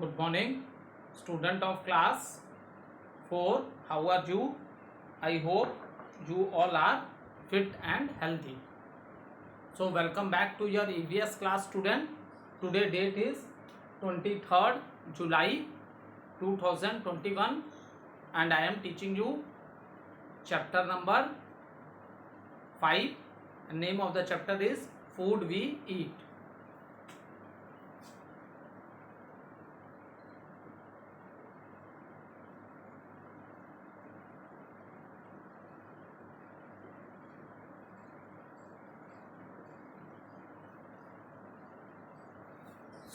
Good morning, student of class 4. How are you? I hope you all are fit and healthy. So welcome back to your EVS class, student. Today date is 23rd July 2021 and I am teaching you chapter number 5. The name of the chapter is Food We Eat.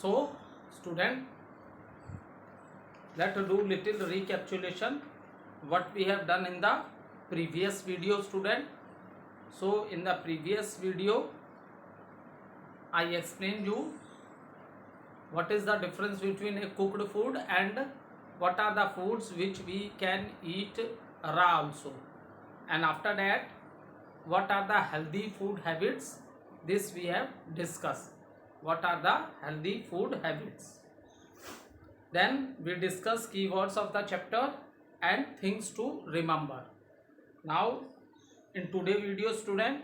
So student, let's do little recapitulation what we have done in the previous video, student. So in the previous video I explained you what is the difference between a cooked food and what are the foods which we can eat raw also, and after that what are the healthy food habits. This we have discussed, what are the healthy food habits. Then we discuss keywords of the chapter and things to remember. Now in today video, student,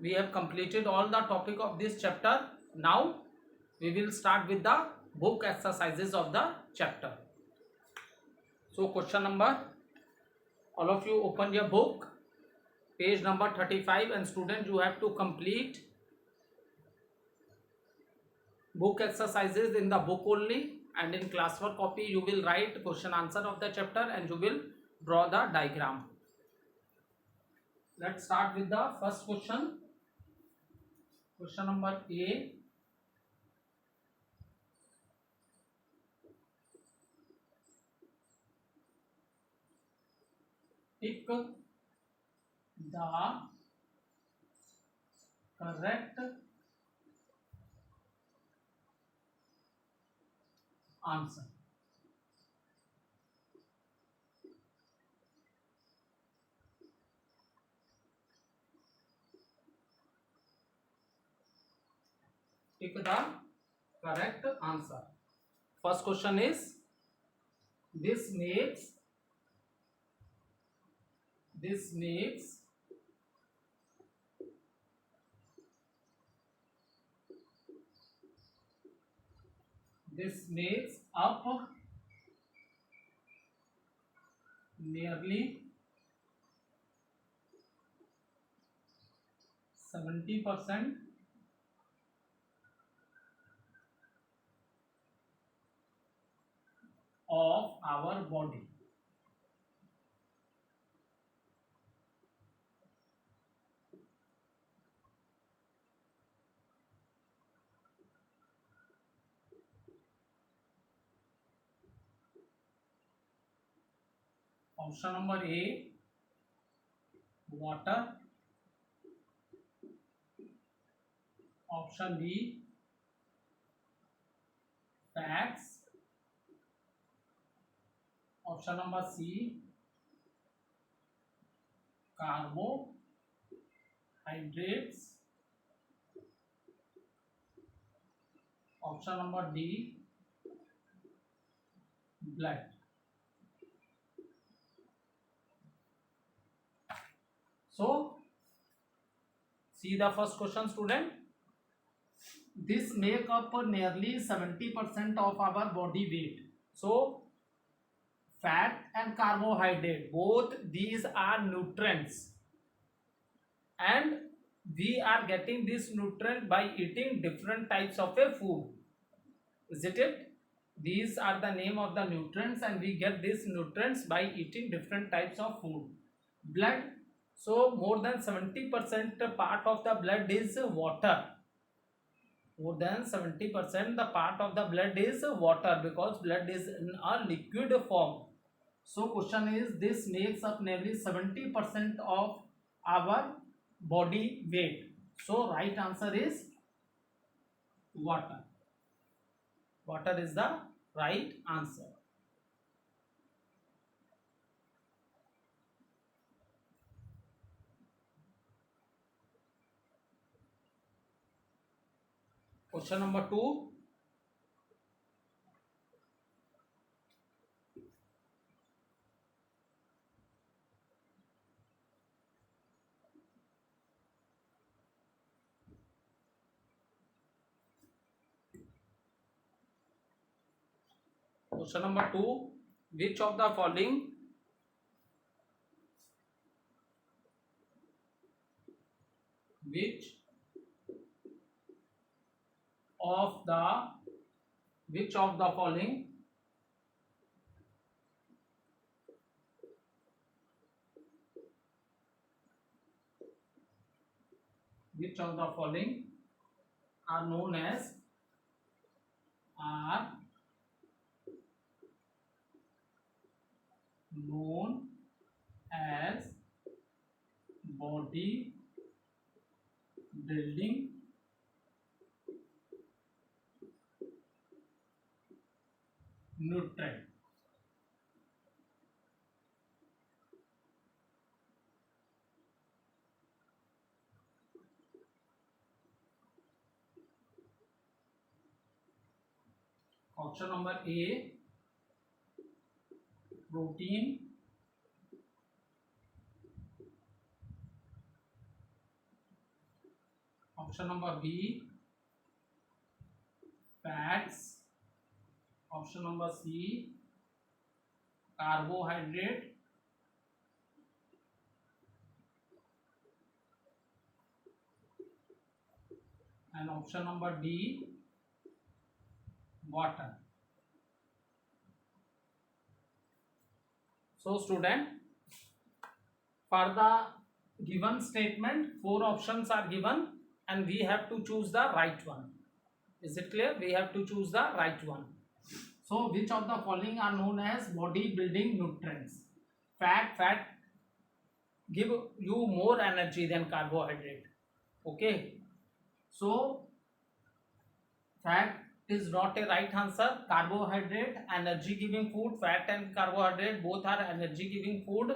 we have completed all the topic of this chapter. Now we will start with the book exercises of the chapter. So question number, all of you open your book, page number 35, and student, you have to complete book exercises in the book only, and in classwork copy you will write question answer of the chapter and you will draw the diagram. Let's start with the first question. Question number A. Pick the correct answer. Pick the correct answer. First question is, this makes up nearly 70% of our body. Option number A, water. Option B, fats. Option number C, carbohydrates. Option number D, blood. So see the first question, student. This make up nearly 70% of our body weight. So fat and carbohydrate, both these are nutrients, and we are getting this nutrient by eating different types of a food, isn't it? These are the name of the nutrients and we get these nutrients by eating different types of food. Blood, so more than 70% part of the blood is water. More than 70% the part of the blood is water, because blood is in a liquid form. So question is, this makes up nearly 70% of our body weight. So right answer is water. Water is the right answer. Question number 2. Question number 2. Which of the following which of the following are known as body building nutrient? Option number A, protein. Option number B, fats. Option number C, carbohydrate. And option number D, water. So student, for the given statement 4 options are given and we have to choose the right one. Is it clear? We have to choose the right one. So which of the following are known as body building nutrients? Fat give you more energy than carbohydrate. Okay, so fat is not a right answer. Carbohydrate, energy giving food. Fat and carbohydrate both are energy giving food.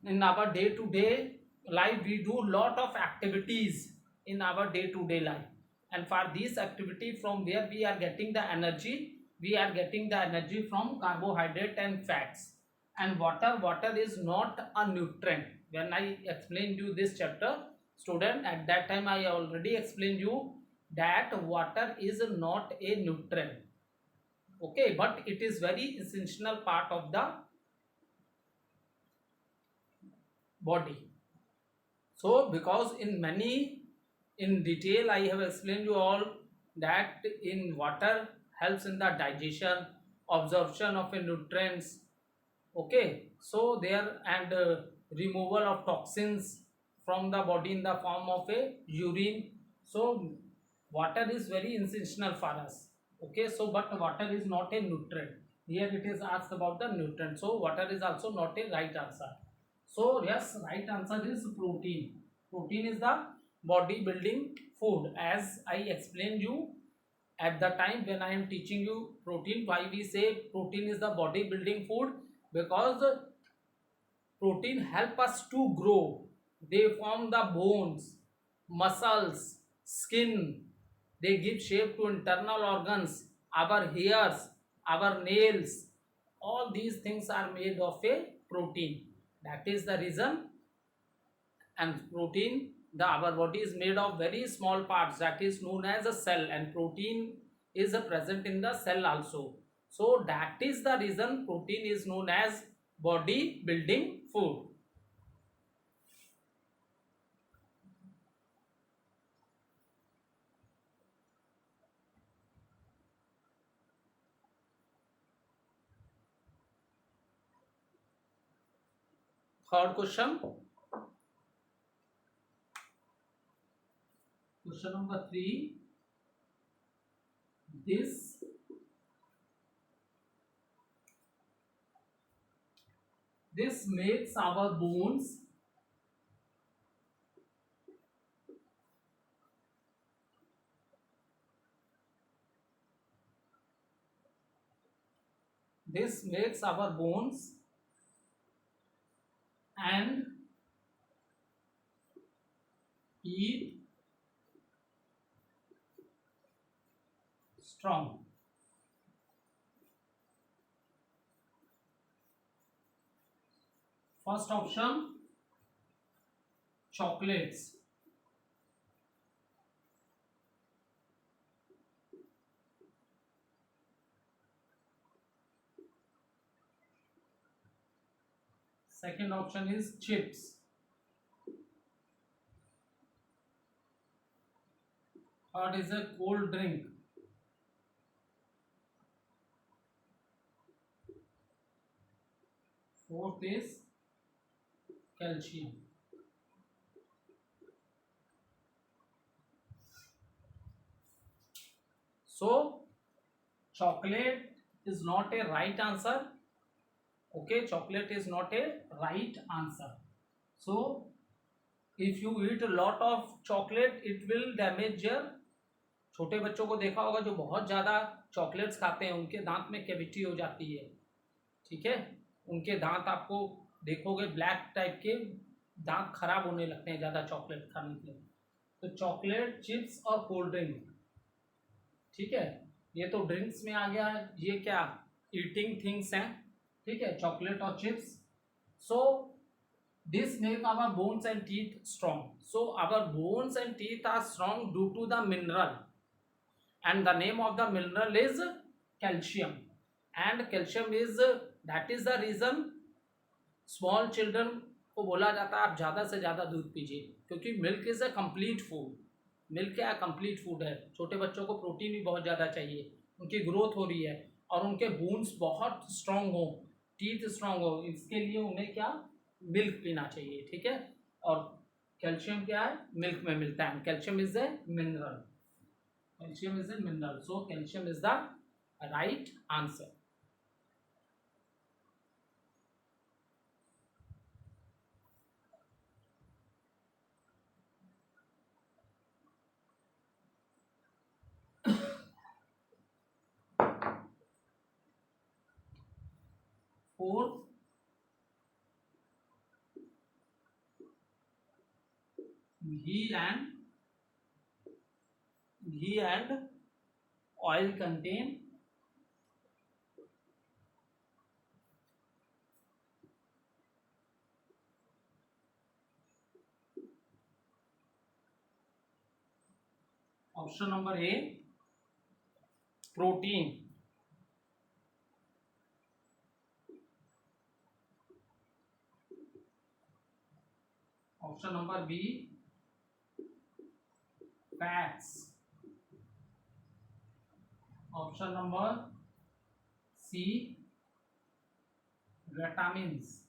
In our day to day life we do lot of activities in our day to day life, and for this activity from where we are getting the energy? We are getting the energy from carbohydrate and fats. And water is not a nutrient. When I explained you this chapter, student, at that time I already explained you that water is not a nutrient. Okay, but it is very essential part of the body. So because in detail I have explained you all that in water helps in the digestion, absorption of a nutrients. Okay, so there and removal of toxins from the body in the form of a urine. So water is very essential for us. Okay, so but water is not a nutrient. Here it is asked about the nutrient. So water is also not a right answer. So yes, right answer is protein. Protein is the body building food. As I explained you at the time when I am teaching you protein, why we say protein is the body building food? Because protein help us to grow. They form the bones, muscles, skin. They give shape to internal organs, our hairs, our nails. All these things are made of a protein. That is the reason. And protein, our body is made of very small parts, that is known as a cell, and protein is present in the cell also. So that is the reason protein is known as body building food. Third question. Question number 3. This makes our bones and teeth strong. First option, chocolates. Second option is chips. Third is a cold drink. Fourth is calcium. So chocolate is not a right answer. Okay, chocolate is not a right answer. So if you eat a lot of chocolate, it will damage your. छोटे बच्चों को देखा होगा जो बहुत ज़्यादा chocolates खाते हैं उनके दांत में कैविटी हो जाती है, ठीक है, उनके दांत आपको देखोगे ब्लैक टाइप के दांत खराब होने लगते हैं ज़्यादा चॉकलेट खाने के। तो चॉकलेट, चिप्स और कोल्ड ड्रिंक, ठीक है, ये तो ड्रिंक्स में आ गया। ये क्या ईटिंग थिंग्स हैं, ठीक है, चॉकलेट और chips. So this make our bones and teeth strong. So our bones and teeth are strong due to the mineral, and the name of the mineral is calcium, and calcium is that is the reason small children को बोला जाता है आप ज़्यादा से ज़्यादा दूध पीजिए, क्योंकि milk is a complete food. Milk क्या कंप्लीट फूड है। छोटे बच्चों को प्रोटीन भी बहुत ज़्यादा चाहिए, उनकी ग्रोथ हो रही है और उनके बोन्स बहुत स्ट्रांग हो, टीथ स्ट्रांग हो, इसके लिए उन्हें क्या मिल्क पीना चाहिए, ठीक है। और कैल्शियम क्या है, मिल्क में मिलता है। Calcium is a mineral, calcium is a mineral, so calcium is the right answer. Fourth, ghee and oil contain option number A protein, option number B fats, option number C vitamins,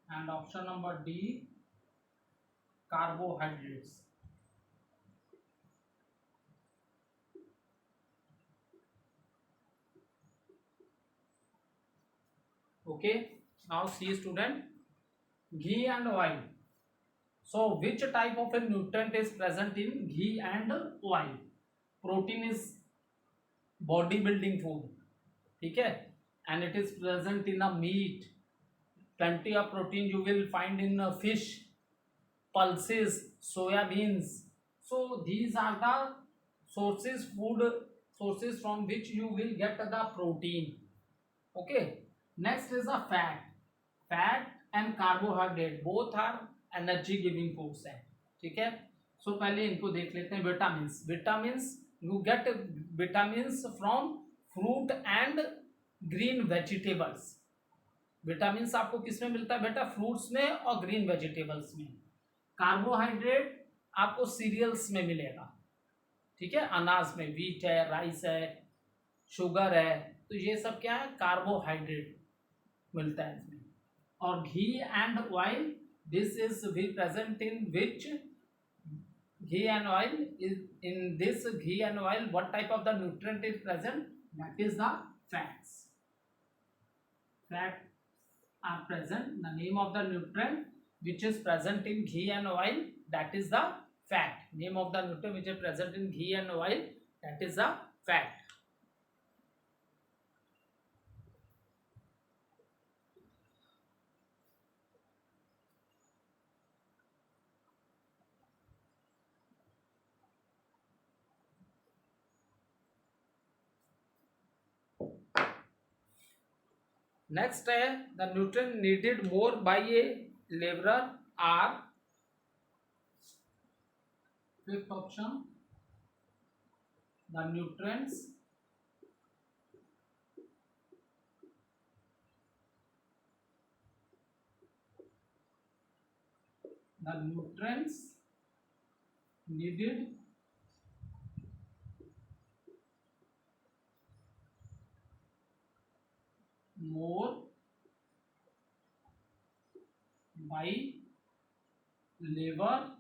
and option number D carbohydrates. Okay, now see student, ghee and oil. So which type of a nutrient is present in ghee and oil? Protein is body building food, ठीक है, and it is present in a meat. Plenty of protein you will find in fish, pulses, soya beans. So these are the sources, food sources from which you will get the protein. Okay, next is a fat. Fat and carbohydrate both are energy giving foods हैं, ठीक है। सो पहले इनको देख लेते हैं। Vitamins, vitamins you get vitamins from fruit and green vegetables. Vitamins आपको किस में मिलता है बेटा, फ्रूट्स में और ग्रीन वेजिटेबल्स में। कार्बोहाइड्रेट आपको सीरियल्स में मिलेगा, ठीक है, अनाज में, व्हीट है, राइस है, शुगर है, तो ये सब क्या है, कार्बोहाइड्रेट मिलता है इसमें। और घी and oil, this is be present in which ghee and oil is in this ghee and oil, what type of the nutrient is present, that is the fats. Fats are present, the name of the nutrient which is present in ghee and oil, that is the fat. Name of the nutrient which is present in ghee and oil, that is the fat. Next है the nutrient needed more by a labourer are, fifth option, the nutrients the nutrients needed more by liver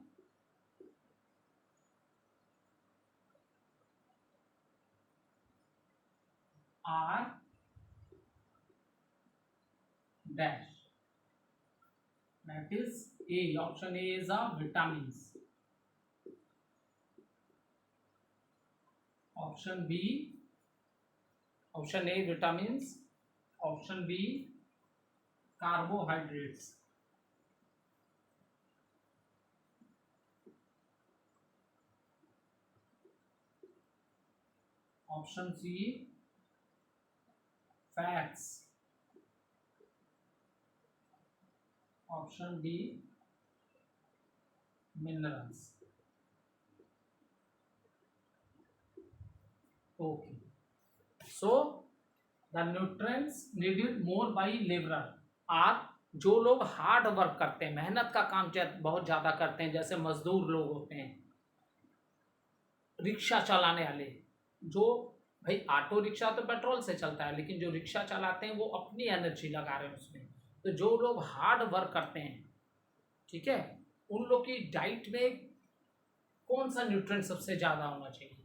are dash. That is A. Option A is a vitamins. Option B. Option A vitamins. Option B carbohydrates. Option C fats. Option D minerals. Okay. So the nutrients needed more by laborer are जो लोग hard work करते हैं, मेहनत का काम बहुत ज़्यादा करते हैं, जैसे मजदूर लोग होते हैं, रिक्शा चलाने वाले, जो भाई ऑटो रिक्शा तो पेट्रोल से चलता है, लेकिन जो रिक्शा चलाते हैं वो अपनी एनर्जी लगा रहे हैं उसमें, तो जो लोग हार्ड वर्क करते हैं, ठीक है, उन लोग की डाइट में कौन सा न्यूट्रिएंट सबसे ज़्यादा होना चाहिए?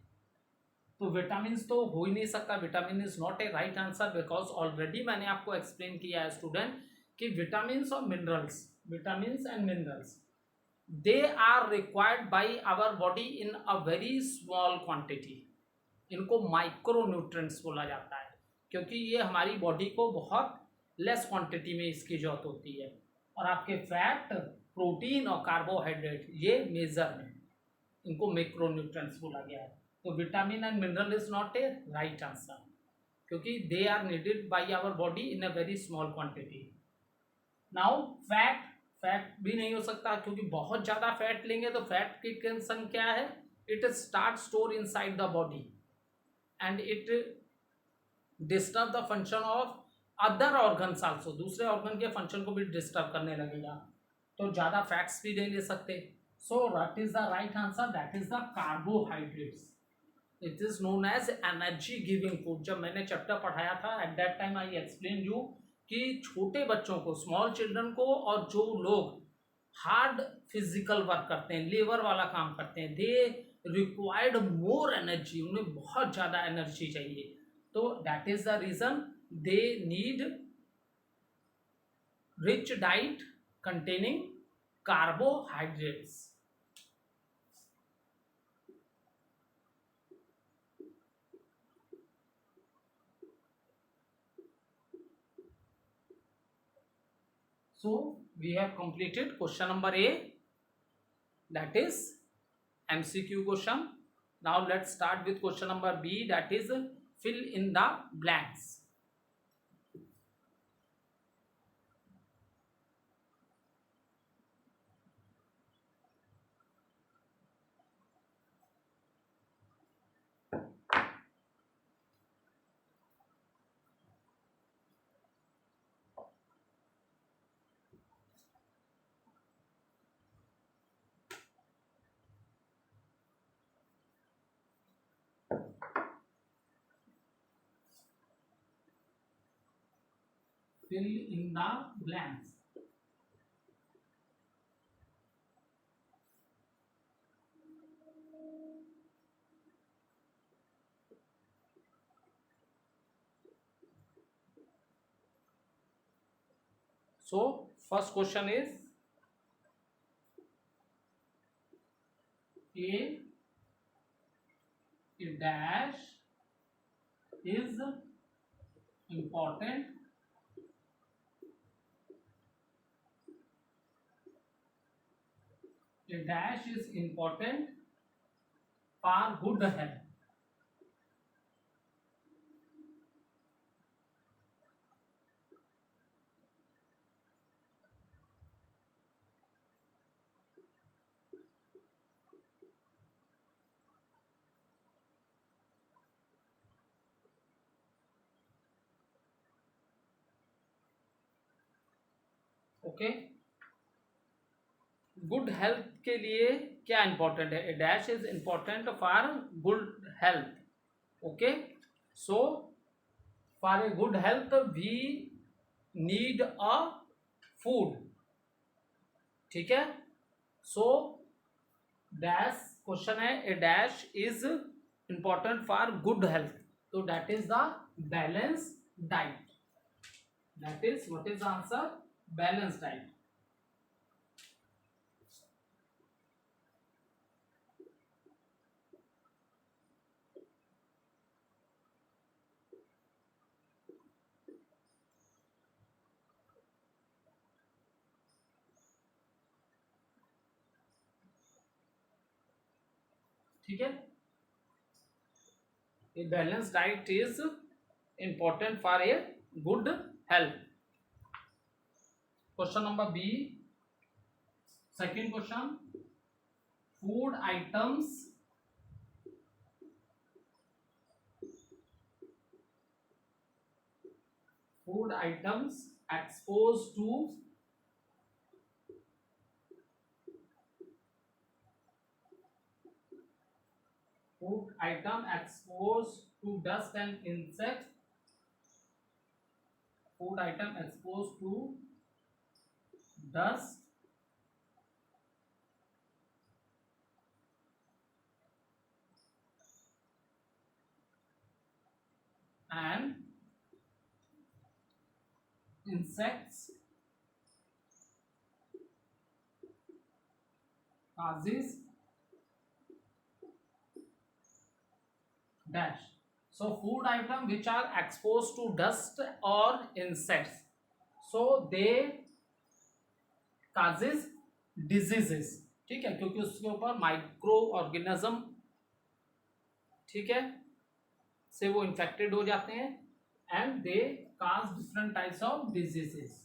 तो विटामिन तो हो ही नहीं सकता, vitamin is not a right answer, because already मैंने आपको एक्सप्लेन किया है स्टूडेंट कि विटामिन और minerals, vitamin and minerals, they are required by our body in a very small quantity. इनको माइक्रो न्यूट्रिएंट्स बोला जाता है, क्योंकि ये हमारी बॉडी को बहुत लेस क्वांटिटी में इसकी जरूरत होती है. और आपके फैट, प्रोटीन और कार्बोहाइड्रेट ये मेजर में, इनको मैक्रो न्यूट्रिएंट्स बोला गया है. तो vitamin and mineral is not a right answer, क्योंकि they are needed by our body in a very small quantity. Now fat, fat भी नहीं हो सकता, क्योंकि बहुत ज़्यादा फैट लेंगे तो फैट की कंसर्न क्या है? It start store inside the body and it disturb the function of other organs also, दूसरे ऑर्गन के फंक्शन को भी डिस्टर्ब करने लगेगा, तो ज़्यादा फैट्स भी नहीं ले सकते. So what is the right answer? That is the carbohydrates. It is known as energy giving food. जब मैंने चैप्टर पढ़ाया था at that time I explain you कि छोटे बच्चों को, स्मॉल चिल्ड्रन को, और जो लोग हार्ड फिजिकल वर्क करते हैं, लेबर वाला काम करते हैं, दे रिक्वायर्ड मोर एनर्जी, उन्हें बहुत ज़्यादा एनर्जी चाहिए, तो that is the reason they need rich diet containing carbohydrates. So we have completed question number A, that is MCQ question. Now let's start with question number B, that is fill in the blanks. Fill in the blanks. So first question is a dash is important a dash is important for good health. Okay, good health के लिए क्या important है? A dash is important for good health. Okay, so for a good health we need a food. ठीक है, so dash question है, a dash is important for good health, तो that is the balance diet. That is what is the answer? Balance diet. ठीक है, a balanced diet is important for a good health। Question number B, second question, food items exposed to food item exposed to dust and insect, food item exposed to dust and insects causes dash। So food item which are exposed to dust or insects, so they causes diseases। ठीक है, क्योंकि उसके ऊपर micro organism, ठीक है, से वो infected हो जाते हैं and they cause different types of diseases.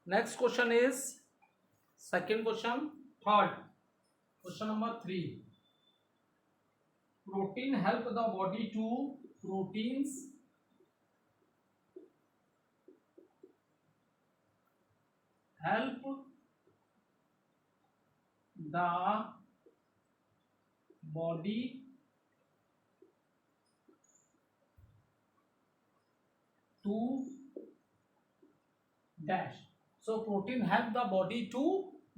Next question is second question, third question number 3, protein help the body to proteins help the body to dash। So protein help the body to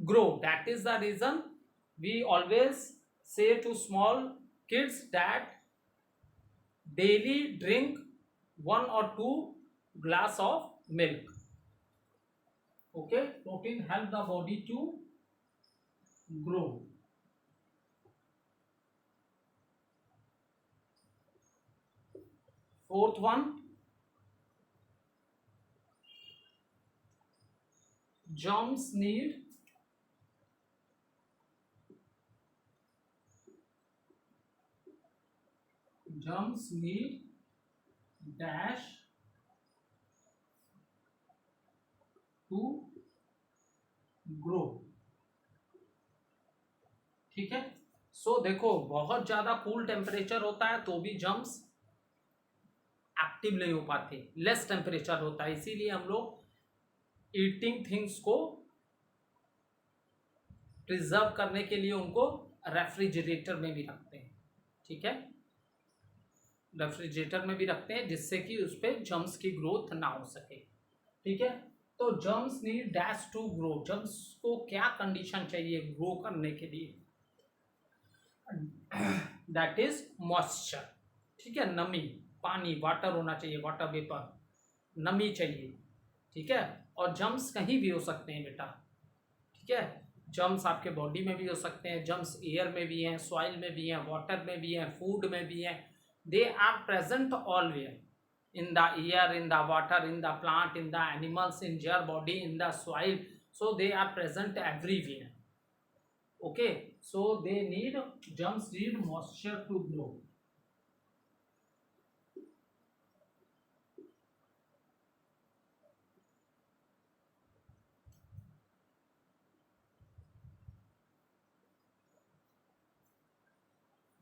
grow, that is the reason we always say to small kids that daily drink 1 or 2 glass of milk। Okay, protein help the body to grow। Fourth one, germs need dash to grow। ठीक है, सो देखो बहुत ज्यादा cool temperature होता है तो भी germs active नहीं हो पाते, लेस टेम्परेचर होता है, इसीलिए हम लोग ईटिंग थिंग्स को प्रिजर्व करने के लिए उनको रेफ्रिजरेटर में भी रखते हैं। ठीक है, रेफ्रिजरेटर में भी रखते हैं जिससे कि उस पर जर्म्स की ग्रोथ ना हो सके। ठीक है, तो germs need dash to grow, germs को क्या कंडीशन चाहिए ग्रो करने के लिए? That is moisture. ठीक है, नमी, पानी, वाटर होना चाहिए, वाटर वेपर, नमी चाहिए। ठीक है, और जर्म्स कहीं भी हो सकते हैं बेटा। ठीक है, जर्म्स आपके बॉडी में भी हो सकते हैं, जर्म्स एयर में भी हैं, सॉइल में भी हैं, वाटर में भी हैं, फूड में भी हैं, they are present all where. in the air, in the water, in the plant, in the animals, in their body, in the soil. So they are present everywhere. Okay, so they need, germs need moisture to grow.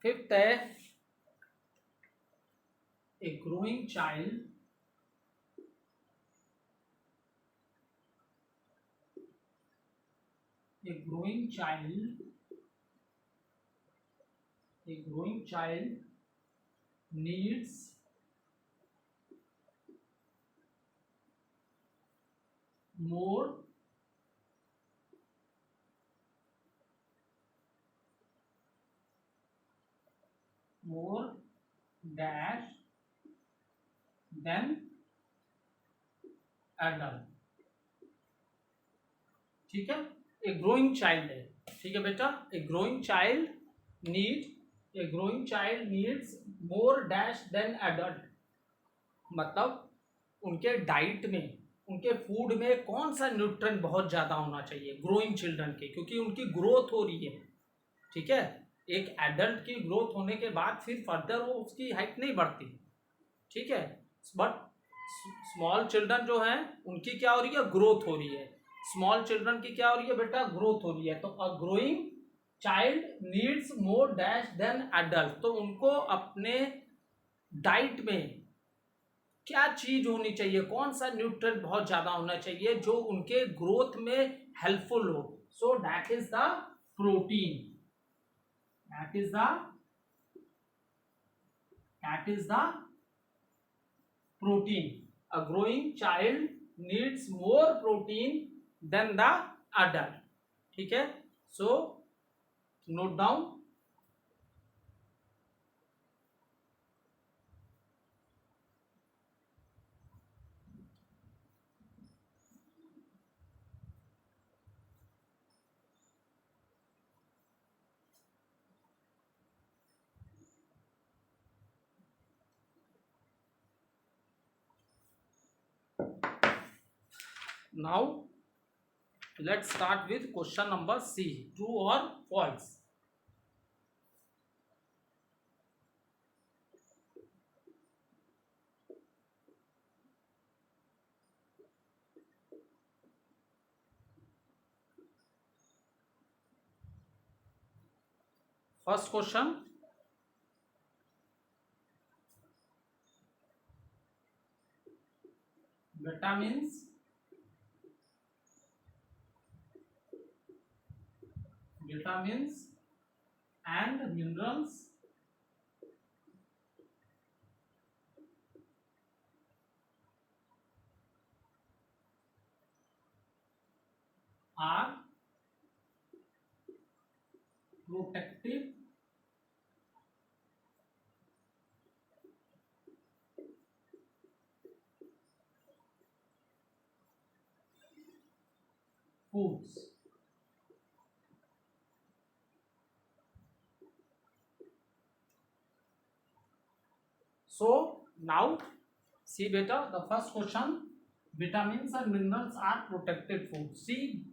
Fifth है, a growing child a growing child a growing child needs more dash than adult. ठीक है, ए growing child है, ठीक है बेटा, a growing child needs more dash than adult, मतलब उनके diet में, उनके फूड में कौन सा न्यूट्रिएंट बहुत ज़्यादा होना चाहिए ग्रोइंग चिल्ड्रन के, क्योंकि उनकी ग्रोथ हो रही है, ठीक है। एक एडल्ट की ग्रोथ होने के बाद फिर फर्दर वो उसकी हाइट नहीं बढ़ती, ठीक है, बट स्मॉल चिल्ड्रन जो हैं उनकी क्या हो रही है, ग्रोथ हो रही है। स्मॉल चिल्ड्रन की क्या हो रही है बेटा, ग्रोथ हो रही है। तो a growing child needs more dash than adult, तो उनको अपने डाइट में क्या चीज होनी चाहिए, कौन सा न्यूट्रिएंट बहुत ज्यादा होना चाहिए जो उनके ग्रोथ में हेल्पफुल हो। So that is the protein, that is the protein. A growing child needs more protein than the adult, ठीक है। so note down, now let's start with question number C, true or false. First question, vitamins and minerals are protective foods. So now see beta, the first question, vitamins and minerals are protected foods. See,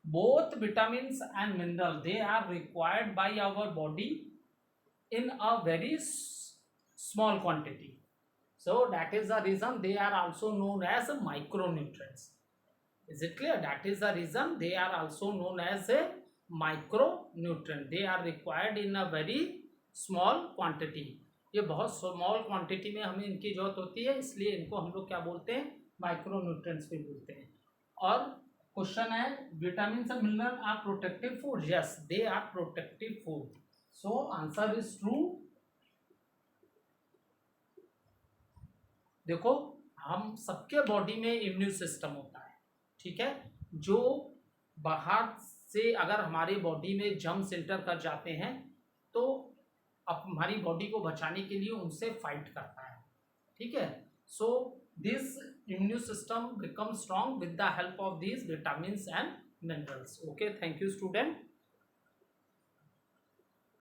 both vitamins and minerals, they are required by our body in a very small quantity. So that is the reason they are also known as micronutrients. Is it clear? That is the reason they are also known as a micronutrient. They are required in a very small quantity. ये बहुत small quantity में हमें इनकी जरूरत होती है, इसलिए इनको हम लोग क्या बोलते हैं, माइक्रोन्यूट्रिएंट्स भी बोलते हैं। और क्वेश्चन है, vitamin and mineral are protective food, yes they are protective food, so answer is true. देखो, हम सबके बॉडी में इम्यून सिस्टम होता है, ठीक है, जो बाहर से अगर हमारी बॉडी में जर्म्स एंटर कर जाते हैं तो अब हमारी बॉडी को बचाने के लिए उनसे फाइट करता है, ठीक है। So this immune system become strong with the help of these vitamins and minerals. Okay, thank you student.